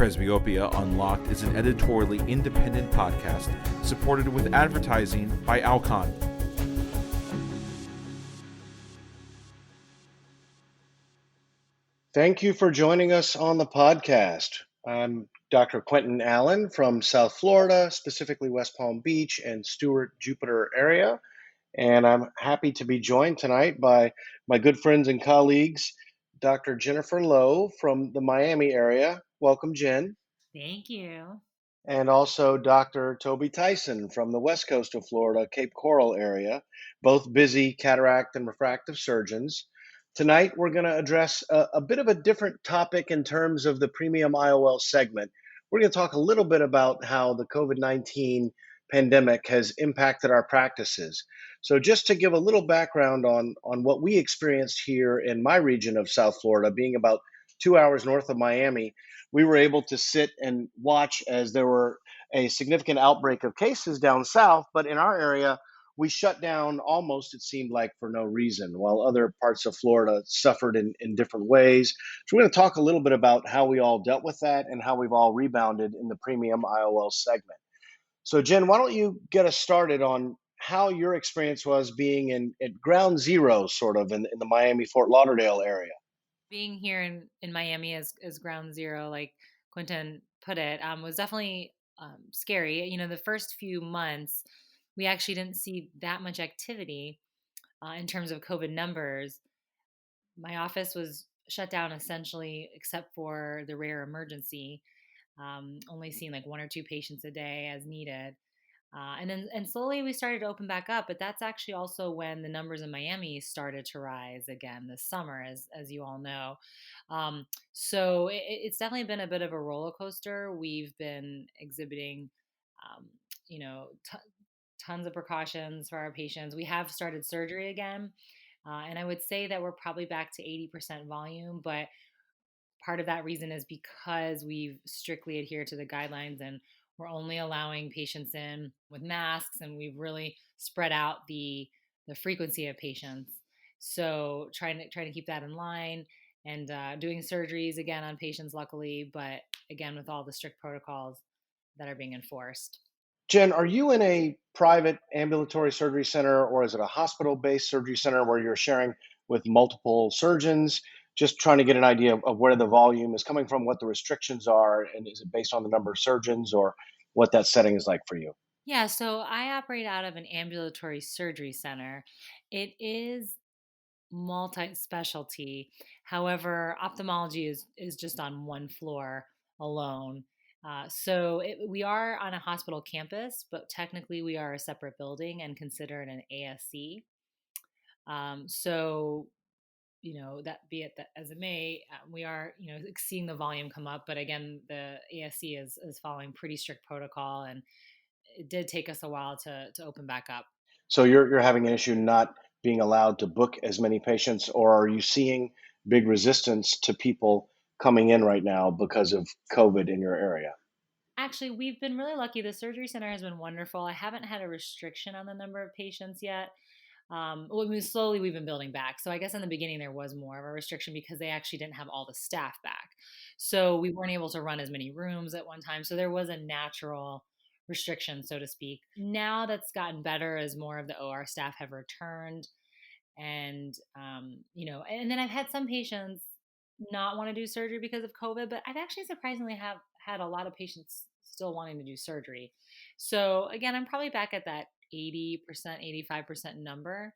Presbyopia Unlocked is an editorially independent podcast supported with advertising by Alcon. Thank you for joining us on the podcast. I'm Dr. Quentin Allen from South Florida, specifically West Palm Beach and Stewart, Jupiter area. And I'm happy to be joined tonight by my good friends and colleagues, Dr. Jennifer Lowe from the Miami area. Welcome, Jen. Thank you. And also Dr. Toby Tyson from the west coast of Florida, Cape Coral area, both busy cataract and refractive surgeons. Tonight, we're going to address a bit of a different topic in terms of the premium IOL segment. We're going to talk a little bit about how the COVID-19 pandemic has impacted our practices. So just to give a little background on what we experienced here in my region of South Florida, being about 2 hours north of Miami, we were able to sit and watch as there were a significant outbreak of cases down south, but in our area, we shut down almost, it seemed like, for no reason, while other parts of Florida suffered in different ways. So we're going to talk a little bit about how we all dealt with that and how we've all rebounded in the premium IOL segment. So Jen, why don't you get us started on how your experience was being at ground zero, sort of, in the Miami-Fort Lauderdale area? Being here in Miami as ground zero, like Quentin put it, was definitely scary. You know, the first few months, we actually didn't see that much activity in terms of COVID numbers. My office was shut down essentially, except for the rare emergency, only seeing like 1 or 2 patients a day as needed. And slowly we started to open back up, but that's actually also when the numbers in Miami started to rise again this summer, as you all know. So it's definitely been a bit of a roller coaster. We've been exhibiting, um, you know, tons of precautions for our patients. We have started surgery again, and I would say that we're probably back to 80% volume, but part of that reason is because we've strictly adhered to the guidelines and we're only allowing patients in with masks, and we've really spread out the frequency of patients. So trying to keep that in line, and doing surgeries again on patients, luckily, but again with all the strict protocols that are being enforced. Jen, are you in a private ambulatory surgery center, or is it a hospital-based surgery center where you're sharing with multiple surgeons? Just trying to get an idea of where the volume is coming from, what the restrictions are, and is it based on the number of surgeons, or what that setting is like for you? Yeah, so I operate out of an ambulatory surgery center. It is multi-specialty. However, ophthalmology is just on one floor alone. We are on a hospital campus, but technically we are a separate building and considered an ASC. So, that be it that as it may, we are, seeing the volume come up. But again, the ASC is following pretty strict protocol, and it did take us a while to open back up. So you're having an issue not being allowed to book as many patients, or are you seeing big resistance to people coming in right now because of COVID in your area? Actually, we've been really lucky. The surgery center has been wonderful. I haven't had a restriction on the number of patients yet. Well, I mean, slowly we've been building back. So I guess in the beginning there was more of a restriction because they actually didn't have all the staff back. So we weren't able to run as many rooms at one time. So there was a natural restriction, so to speak. Now that's gotten better as more of the OR staff have returned. And, and then I've had some patients not want to do surgery because of COVID, but I've actually surprisingly have had a lot of patients still wanting to do surgery. So again, I'm probably back at that 80%, 85% number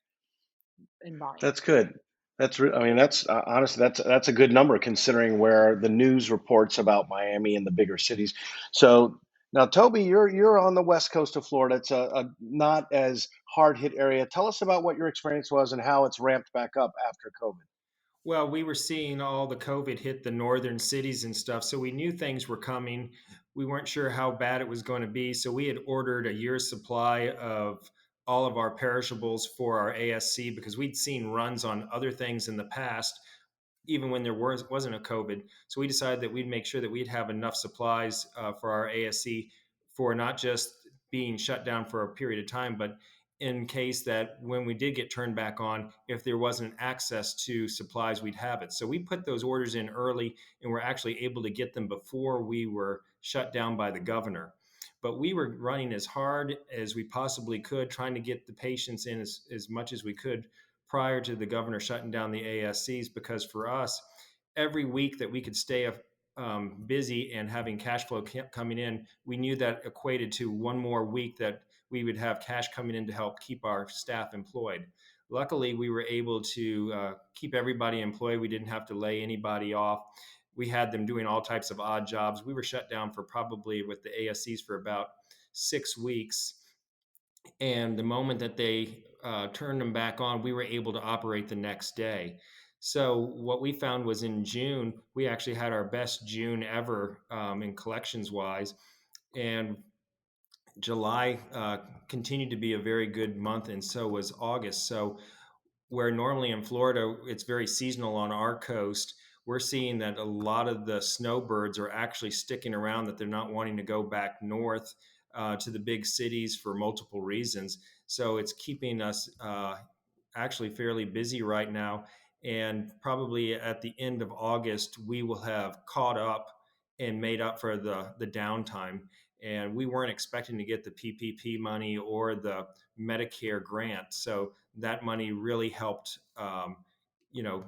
in volume. That's good. I mean, that's honestly, that's a good number considering where the news reports about Miami and the bigger cities. So now, Toby, you're on the west coast of Florida. It's a not as hard hit area. Tell us about what your experience was and how it's ramped back up after COVID. Well, we were seeing all the COVID hit the northern cities and stuff, so we knew things were coming. We weren't sure how bad it was going to be, so we had ordered a year's supply of all of our perishables for our ASC because we'd seen runs on other things in the past, even when there wasn't a COVID. So we decided that we'd make sure that we'd have enough supplies for our ASC for not just being shut down for a period of time, but in case that when we did get turned back on, if there wasn't access to supplies, we'd have it. So we put those orders in early and were actually able to get them before we were shut down by the governor. But we were running as hard as we possibly could, trying to get the patients in as much as we could prior to the governor shutting down the ASCs, because for us, every week that we could stay busy and having cash flow coming in, we knew that equated to one more week that we would have cash coming in to help keep our staff employed. Luckily, we were able to keep everybody employed. We didn't have to lay anybody off. We had them doing all types of odd jobs. We were shut down for probably with the ASCs for about 6 weeks. And the moment that they turned them back on, we were able to operate the next day. So what we found was in June, we actually had our best June ever in collections wise. And July continued to be a very good month, and so was August. So, where normally in Florida it's very seasonal on our coast, we're seeing that a lot of the snowbirds are actually sticking around, that they're not wanting to go back north to the big cities for multiple reasons. So, it's keeping us actually fairly busy right now. And probably at the end of August, we will have caught up and made up for the downtime. And we weren't expecting to get the PPP money or the Medicare grant, so that money really helped,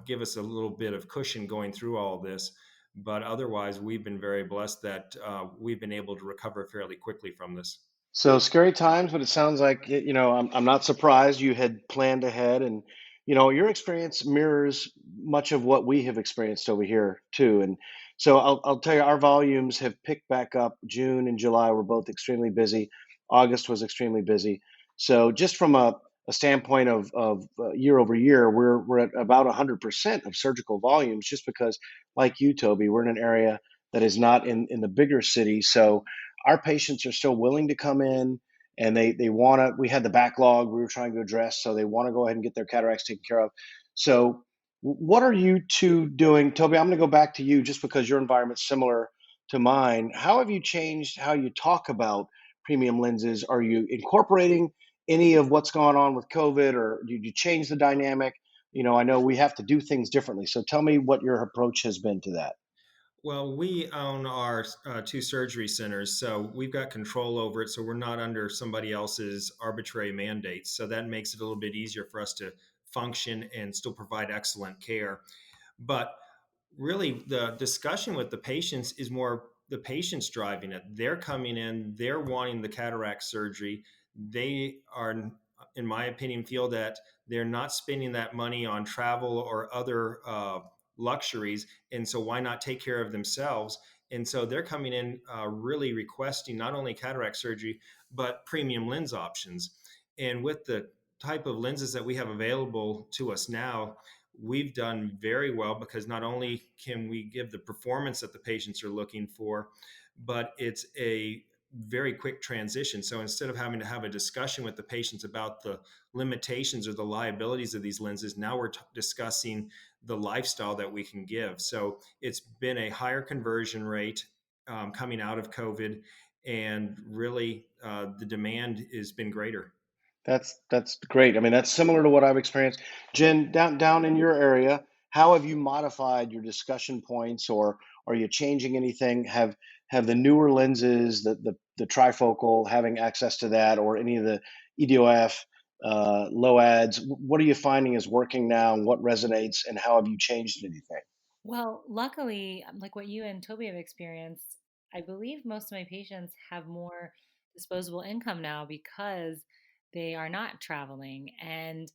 give us a little bit of cushion going through all this. But otherwise, we've been very blessed that we've been able to recover fairly quickly from this. So scary times, but it sounds like, I'm not surprised you had planned ahead, and your experience mirrors much of what we have experienced over here too. And so I'll tell you, our volumes have picked back up. June and July were both extremely busy. August was extremely busy. So just from a standpoint of year over year, we're at about 100% of surgical volumes, just because, like you, Toby, we're in an area that is not in the bigger city. So our patients are still willing to come in, and they want to. We had the backlog we were trying to address, so they want to go ahead and get their cataracts taken care of. So what are you two doing? Toby, I'm going to go back to you just because your environment's similar to mine. How have you changed how you talk about premium lenses? Are you incorporating any of what's gone on with COVID, or did you change the dynamic? I know we have to do things differently, so tell me what your approach has been to that. Well, we own our two surgery centers, so we've got control over it. So we're not under somebody else's arbitrary mandates. So that makes it a little bit easier for us to function and still provide excellent care. But really, the discussion with the patients is more the patients driving it. They're coming in, they're wanting the cataract surgery. They are, in my opinion, feel that they're not spending that money on travel or other luxuries. And so why not take care of themselves? And so they're coming in really requesting not only cataract surgery, but premium lens options. And with the type of lenses that we have available to us now, we've done very well, because not only can we give the performance that the patients are looking for, but it's a very quick transition. So instead of having to have a discussion with the patients about the limitations or the liabilities of these lenses, now we're discussing the lifestyle that we can give. So it's been a higher conversion rate coming out of COVID, and really the demand has been greater. That's great. I mean, that's similar to what I've experienced. Jen, down in your area, how have you modified your discussion points, or are you changing anything? Have the newer lenses, the trifocal, having access to that, or any of the EDOF low ads? What are you finding is working now, and what resonates, and how have you changed anything? Well, luckily, like what you and Toby have experienced, I believe most of my patients have more disposable income now because they are not traveling. And,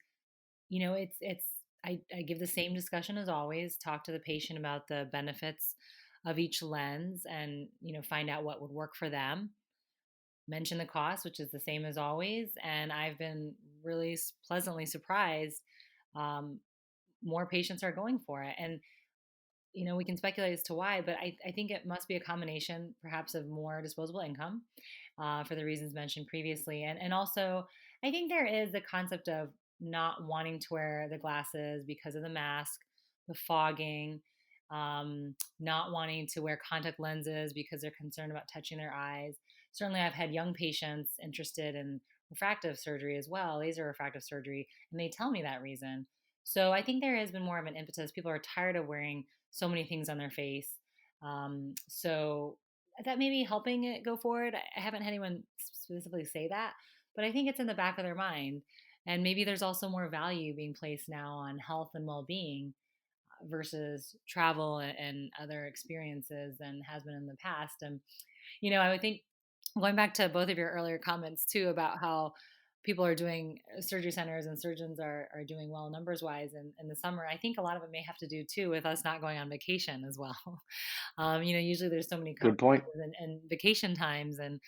I give the same discussion as always, talk to the patient about the benefits of each lens and, find out what would work for them. Mention the cost, which is the same as always. And I've been really pleasantly surprised. Um, More patients are going for it. And we can speculate as to why, but I think it must be a combination, perhaps, of more disposable income for the reasons mentioned previously. And also, I think there is the concept of not wanting to wear the glasses because of the mask, the fogging, not wanting to wear contact lenses because they're concerned about touching their eyes. Certainly, I've had young patients interested in refractive surgery as well, laser refractive surgery, and they tell me that reason. So I think there has been more of an impetus. People are tired of wearing so many things on their face. So that may be helping it go forward. I haven't had anyone specifically say that, but I think it's in the back of their mind. And maybe there's also more value being placed now on health and well being versus travel and other experiences than has been in the past. And, I would think going back to both of your earlier comments too about how people are doing surgery centers and surgeons are doing well numbers wise in the summer. I think a lot of it may have to do too with us not going on vacation as well. Usually there's so many Good conferences point. and vacation times, and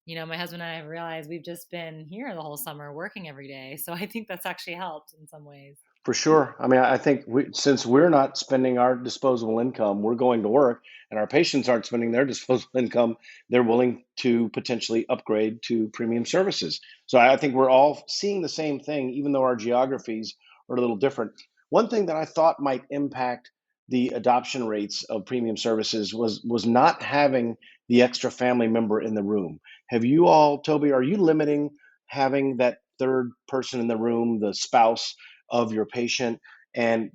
my husband and I have realized we've just been here the whole summer working every day. So I think that's actually helped in some ways. For sure. I mean, I think since we're not spending our disposable income, we're going to work, and our patients aren't spending their disposable income, they're willing to potentially upgrade to premium services. So I think we're all seeing the same thing, even though our geographies are a little different. One thing that I thought might impact the adoption rates of premium services was not having the extra family member in the room. Have you all, Toby, are you limiting having that third person in the room, the spouse of your patient? And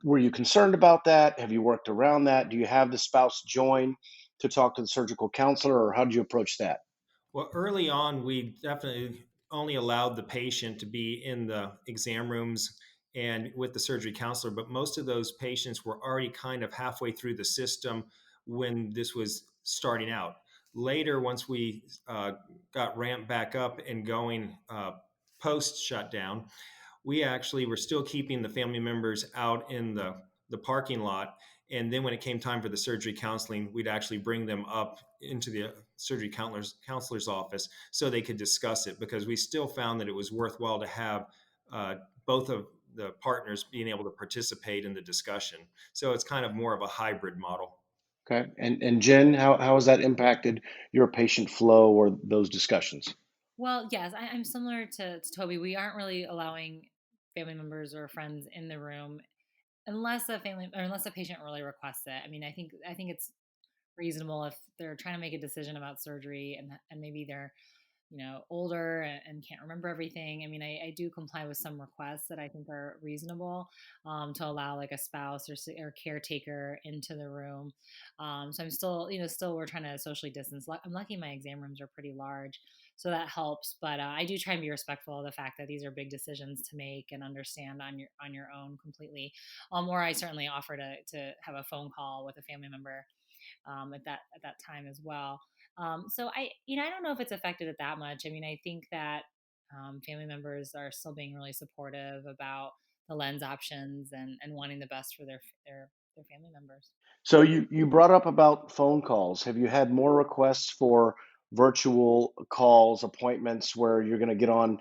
were you concerned about that? Have you worked around that? Do you have the spouse join to talk to the surgical counselor, or how did you approach that? Well, early on, we definitely only allowed the patient to be in the exam rooms and with the surgery counselor, but most of those patients were already kind of halfway through the system when this was starting out. Later, once we got ramped back up and going post shutdown, we actually were still keeping the family members out in the parking lot. And then when it came time for the surgery counseling, we'd actually bring them up into the surgery counselor's office so they could discuss it, because we still found that it was worthwhile to have both of the partners being able to participate in the discussion. So it's kind of more of a hybrid model. Okay. And Jen, how has that impacted your patient flow or those discussions? Well, yes, I'm similar to Toby. We aren't really allowing family members or friends in the room unless a family or unless a patient really requests it. I mean, I think it's reasonable if they're trying to make a decision about surgery and maybe they're older and can't remember everything. I mean, I do comply with some requests that I think are reasonable, to allow like a spouse or caretaker into the room. So I'm still, still we're trying to socially distance. I'm lucky my exam rooms are pretty large, so that helps. But I do try and be respectful of the fact that these are big decisions to make and understand on your own completely. Or I certainly offer to have a phone call with a family member at that time as well. So I don't know if it's affected it that much. I mean, I think that family members are still being really supportive about the lens options and wanting the best for their family members. So you brought up about phone calls. Have you had more requests for virtual calls, appointments where you're going to get on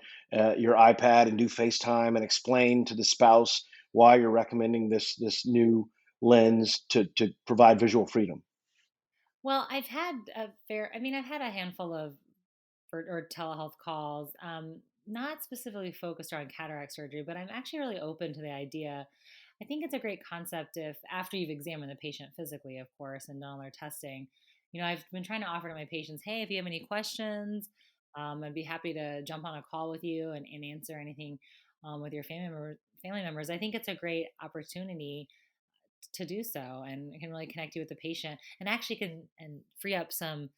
your iPad and do FaceTime and explain to the spouse why you're recommending this new lens to provide visual freedom? Well, I've had a handful of or telehealth calls, not specifically focused on cataract surgery, but I'm actually really open to the idea. I think it's a great concept if, after you've examined the patient physically, of course, and done all their testing, I've been trying to offer to my patients, hey, if you have any questions, I'd be happy to jump on a call with you and answer anything with your family members. I think it's a great opportunity to do so, and it can really connect you with the patient and actually can and free up some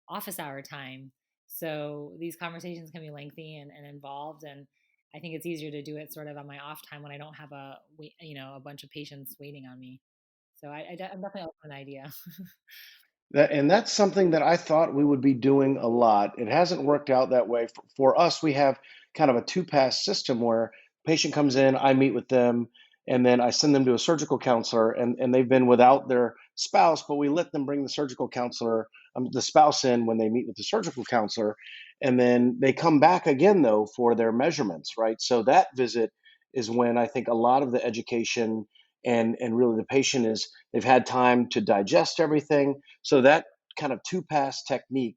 office hour time. So these conversations can be lengthy and involved, and I think it's easier to do it sort of on my off time when I don't have a bunch of patients waiting on me. So I'm definitely open to the idea. And that's something that I thought we would be doing a lot. It hasn't worked out that way. For us, we have kind of a two-pass system where patient comes in, I meet with them, and then I send them to a surgical counselor, and they've been without their spouse, but we let them bring the surgical counselor, the spouse in when they meet with the surgical counselor, and then they come back again though for their measurements, right? So that visit is when I think a lot of the education and really the patient is they've had time to digest everything. So that kind of two pass technique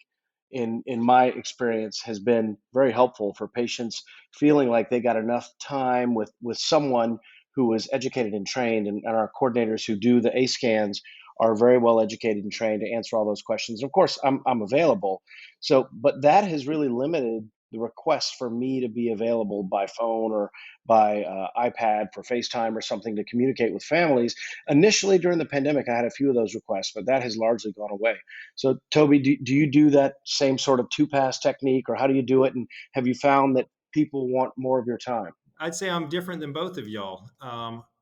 in my experience has been very helpful for patients feeling like they got enough time with someone who is educated and trained, and our coordinators who do the A scans are very well educated and trained to answer all those questions. Of course, I'm available. So, but that has really limited the request for me to be available by phone or by iPad for FaceTime or something to communicate with families. Initially, during the pandemic, I had a few of those requests, but that has largely gone away. So, Toby, do you do that same sort of two pass technique, or how do you do it? And have you found that people want more of your time? I'd say I'm different than both of y'all.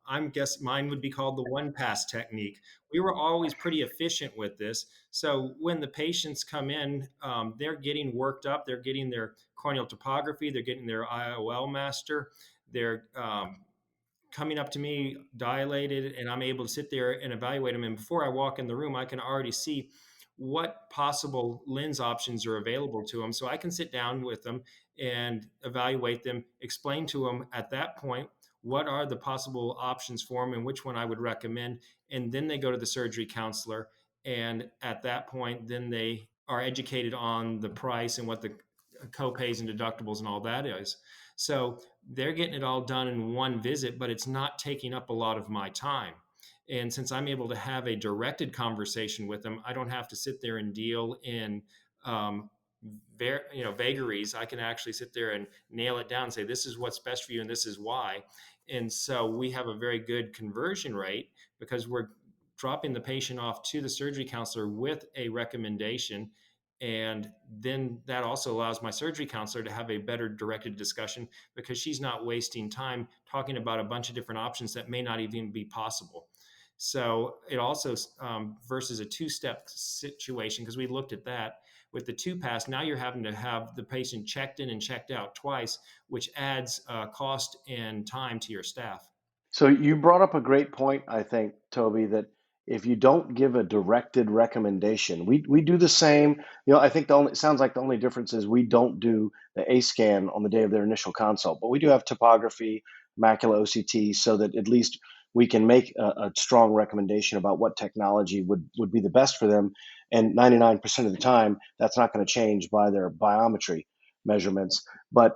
I'm guess mine would be called the one pass technique. We were always pretty efficient with this. So when the patients come in, they're getting worked up. They're getting their corneal topography. They're getting their IOL master. They're coming up to me dilated, and I'm able to sit there and evaluate them. And before I walk in the room, I can already see what possible lens options are available to them. So I can sit down with them and evaluate them, explain to them at that point what are the possible options for them and which one I would recommend. And then they go to the surgery counselor. And at that point, then they are educated on the price and what the co-pays and deductibles and all that is. So they're getting it all done in one visit, but it's not taking up a lot of my time. And since I'm able to have a directed conversation with them, I don't have to sit there and deal in vagaries. I can actually sit there and nail it down and say, this is what's best for you and this is why. And so we have a very good conversion rate because we're dropping the patient off to the surgery counselor with a recommendation. And then that also allows my surgery counselor to have a better directed discussion because she's not wasting time talking about a bunch of different options that may not even be possible. So it also versus a two-step situation, because we looked at that with the two pass. Now you're having to have the patient checked in and checked out twice, which adds cost and time to your staff. So you brought up a great point, I think, Toby, that if you don't give a directed recommendation, we do the same. I think it sounds like the only difference is we don't do the A scan on the day of their initial consult, but we do have topography, macula OCT, so that at least we can make a strong recommendation about what technology would be the best for them. And 99% of the time, that's not going to change by their biometry measurements. But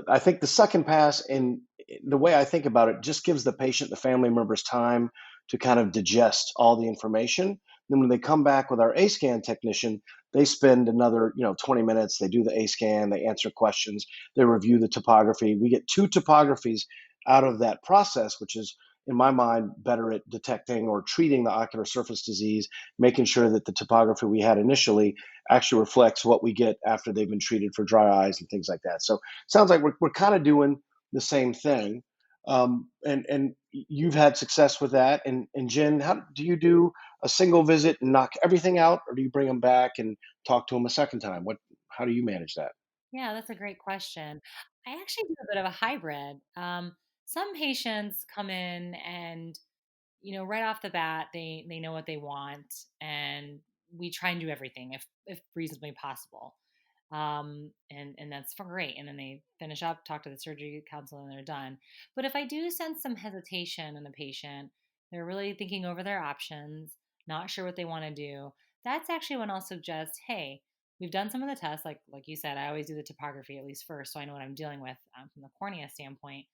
I think the second pass, in the way I think about it, just gives the patient, the family members, time to kind of digest all the information. Then when they come back with our A scan technician, they spend another 20 minutes. They do the A scan, they answer questions, they review the topography. We get two topographies out of that process, which is, in my mind, better at detecting or treating the ocular surface disease, making sure that the topography we had initially actually reflects what we get after they've been treated for dry eyes and things like that. So sounds like we're kind of doing the same thing. And you've had success with that. And Jen, how do you do a single visit and knock everything out, or do you bring them back and talk to them a second time? How do you manage that? Yeah, that's a great question. I actually do a bit of a hybrid. Some patients come in and, right off the bat, they know what they want, and we try and do everything if reasonably possible. And that's great. And then they finish up, talk to the surgery council, and they're done. But if I do sense some hesitation in the patient, they're really thinking over their options, not sure what they want to do, that's actually when I'll suggest, hey, we've done some of the tests, like you said, I always do the topography at least first, so I know what I'm dealing with from the cornea standpoint,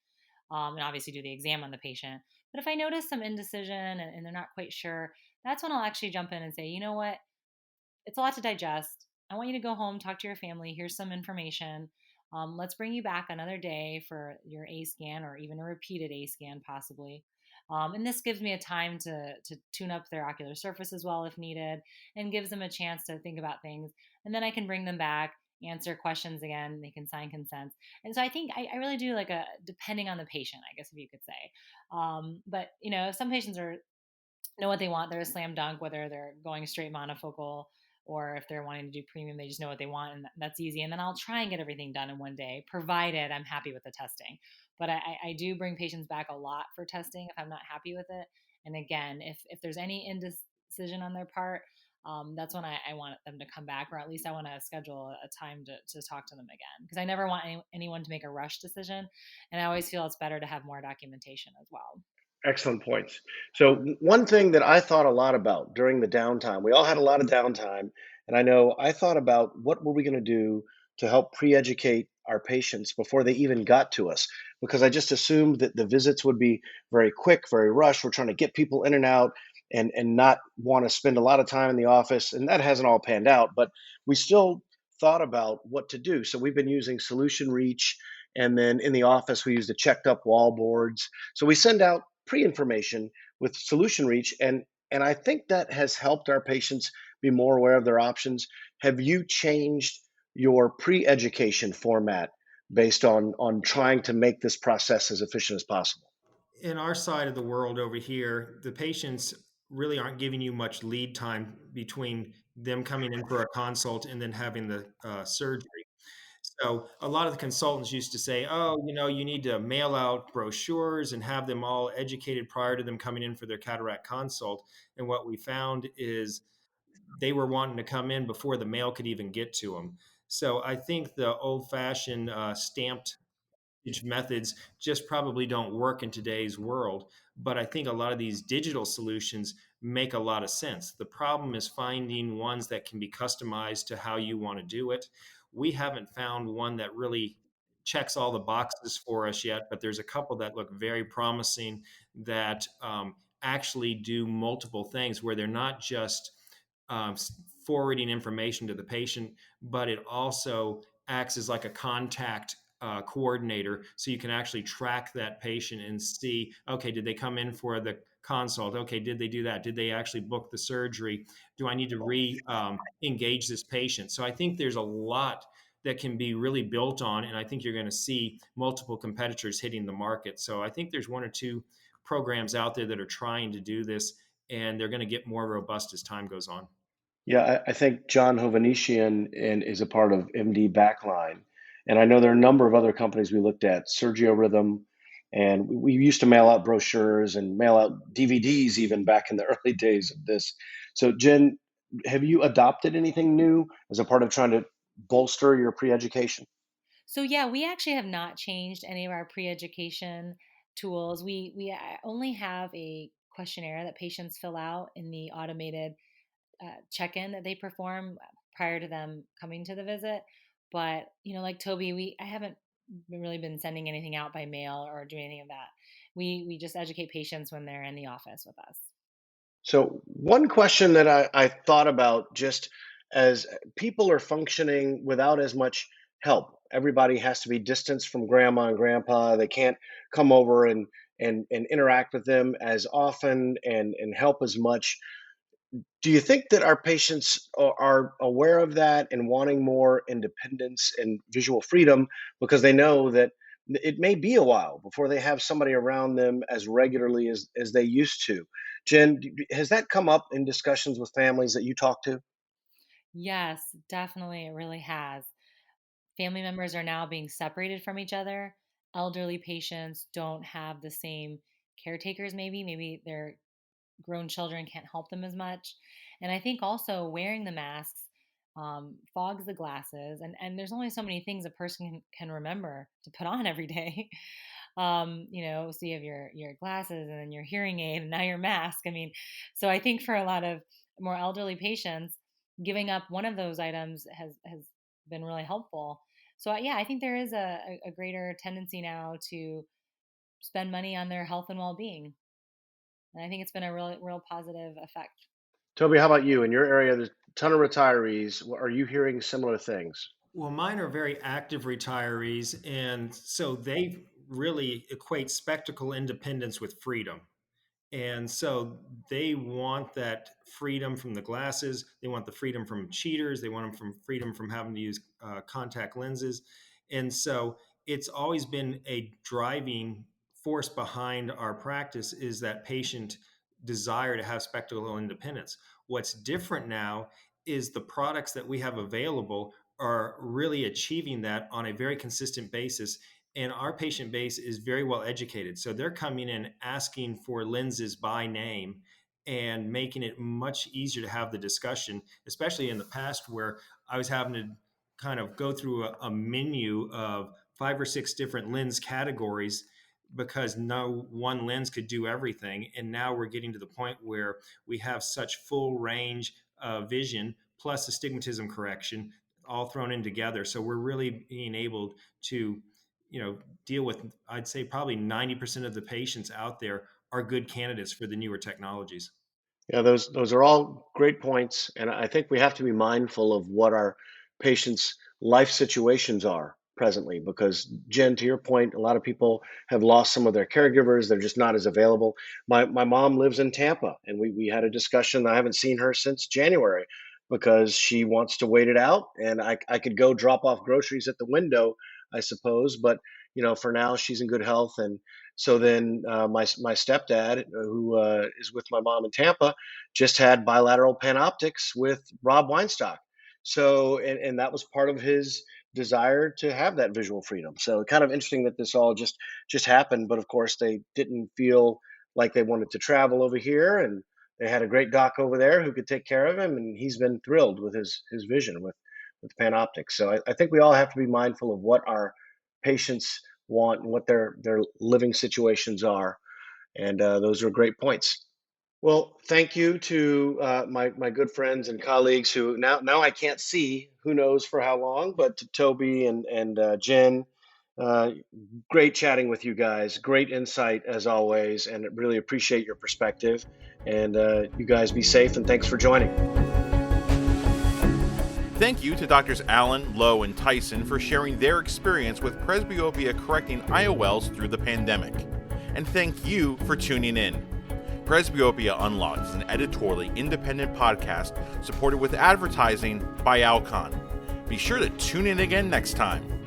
and obviously do the exam on the patient. But if I notice some indecision and they're not quite sure, that's when I'll actually jump in and say, you know what, it's a lot to digest. I want you to go home, talk to your family. Here's some information. Let's bring you back another day for your A scan or even a repeated A scan, possibly. And this gives me a time to tune up their ocular surface as well if needed, and gives them a chance to think about things. And then I can bring them back, answer questions again. They can sign consents. And so I think I really do like depending on the patient, I guess if you could say. But some patients know what they want. They're a slam dunk, whether they're going straight monofocal or if they're wanting to do premium, they just know what they want, and that's easy. And then I'll try and get everything done in one day, provided I'm happy with the testing. But I do bring patients back a lot for testing if I'm not happy with it. And again, if there's any indecision on their part, that's when I want them to come back, or at least I want to schedule a time to talk to them again, because I never want anyone to make a rush decision. And I always feel it's better to have more documentation as well. Excellent points. So one thing that I thought a lot about during the downtime, we all had a lot of downtime, and I know I thought about what were we going to do to help pre-educate our patients before they even got to us, because I just assumed that the visits would be very quick, very rushed. We're trying to get people in and out and not want to spend a lot of time in the office, and that hasn't all panned out, but we still thought about what to do. So we've been using Solution Reach, and then in the office we use the checked up wall boards. So we send out pre-information with Solution Reach, and I think that has helped our patients be more aware of their options. Have you changed your pre-education format based on trying to make this process as efficient as possible? In our side of the world over here, the patients really aren't giving you much lead time between them coming in for a consult and then having the surgery. So a lot of the consultants used to say, "Oh, you need to mail out brochures and have them all educated prior to them coming in for their cataract consult." And what we found is they were wanting to come in before the mail could even get to them. So I think the old-fashioned stamped methods just probably don't work in today's world. But I think a lot of these digital solutions make a lot of sense. The problem is finding ones that can be customized to how you want to do it. We haven't found one that really checks all the boxes for us yet, but there's a couple that look very promising that actually do multiple things where they're not just um, forwarding information to the patient, but it also acts as like a contact coordinator, so you can actually track that patient and see, okay, did they come in for the consult? Okay, did they do that? Did they actually book the surgery? Do I need to engage this patient? So I think there's a lot that can be really built on, and I think you're going to see multiple competitors hitting the market. So I think there's one or two programs out there that are trying to do this, and they're going to get more robust as time goes on. Yeah, I think John Hovhannissian is a part of MD Backline. And I know there are a number of other companies we looked at, Sergio Rhythm, and we used to mail out brochures and mail out DVDs even back in the early days of this. So, Jen, have you adopted anything new as a part of trying to bolster your pre-education? So yeah, we actually have not changed any of our pre-education tools. We only have a questionnaire that patients fill out in the automated check-in that they perform prior to them coming to the visit. But like Toby, I haven't really been sending anything out by mail or doing any of that. We just educate patients when they're in the office with us. So, one question that I thought about just as people are functioning without as much help, everybody has to be distanced from grandma and grandpa. They can't come over and interact with them as often and help as much. Do you think that our patients are aware of that and wanting more independence and visual freedom because they know that it may be a while before they have somebody around them as regularly as they used to? Jen, has that come up in discussions with families that you talk to? Yes, definitely, it really has. Family members are now being separated from each other. Elderly patients don't have the same caretakers, maybe their grown children can't help them as much. And I think also wearing the masks fogs the glasses, and there's only so many things a person can remember to put on every day. So you have your glasses and then your hearing aid and now your mask. I mean, so I think for a lot of more elderly patients, giving up one of those items has been really helpful. So yeah, I think there is a greater tendency now to spend money on their health and well-being, and I think it's been a real positive effect. Toby, how about you? In your area, there's a ton of retirees. Are you hearing similar things? Well, mine are very active retirees, and so they really equate spectacle independence with freedom. And so they want that freedom from the glasses. They want the freedom from cheaters. They want them from freedom from having to use contact lenses. And so it's always been a driving force behind our practice is that patient desire to have spectacle independence. What's different now is the products that we have available are really achieving that on a very consistent basis, and our patient base is very well educated. So they're coming in asking for lenses by name and making it much easier to have the discussion, especially in the past where I was having to kind of go through a menu of 5 or 6 different lens categories because no one lens could do everything. And now we're getting to the point where we have such full range of vision plus astigmatism correction all thrown in together. So we're really being able to deal with, I'd say probably 90% of the patients out there are good candidates for the newer technologies. Yeah, those are all great points, and I think we have to be mindful of what our patients' life situations are presently. Because, Jen, to your point, a lot of people have lost some of their caregivers. They're just not as available. My mom lives in Tampa, and we had a discussion. I haven't seen her since January because she wants to wait it out. And I could go drop off groceries at the window, I suppose. But, for now, she's in good health. And so then my stepdad, who is with my mom in Tampa, just had bilateral panoptics with Rob Weinstock. So, and that was part of his desire to have that visual freedom. So kind of interesting that this all just happened. But of course, they didn't feel like they wanted to travel over here, and they had a great doc over there who could take care of him, and he's been thrilled with his vision with panoptics. So I think we all have to be mindful of what our patients want and what their living situations are. And those are great points. Well, thank you to my good friends and colleagues who now I can't see, who knows for how long, but to Toby and Jen, uh, great chatting with you guys. Great insight as always, and really appreciate your perspective. And you guys be safe, and thanks for joining. Thank you to Drs. Allen, Lowe, and Tyson for sharing their experience with presbyopia correcting IOLs through the pandemic. And thank you for tuning in. Presbyopia Unlocked is an editorially independent podcast supported with advertising by Alcon. Be sure to tune in again next time.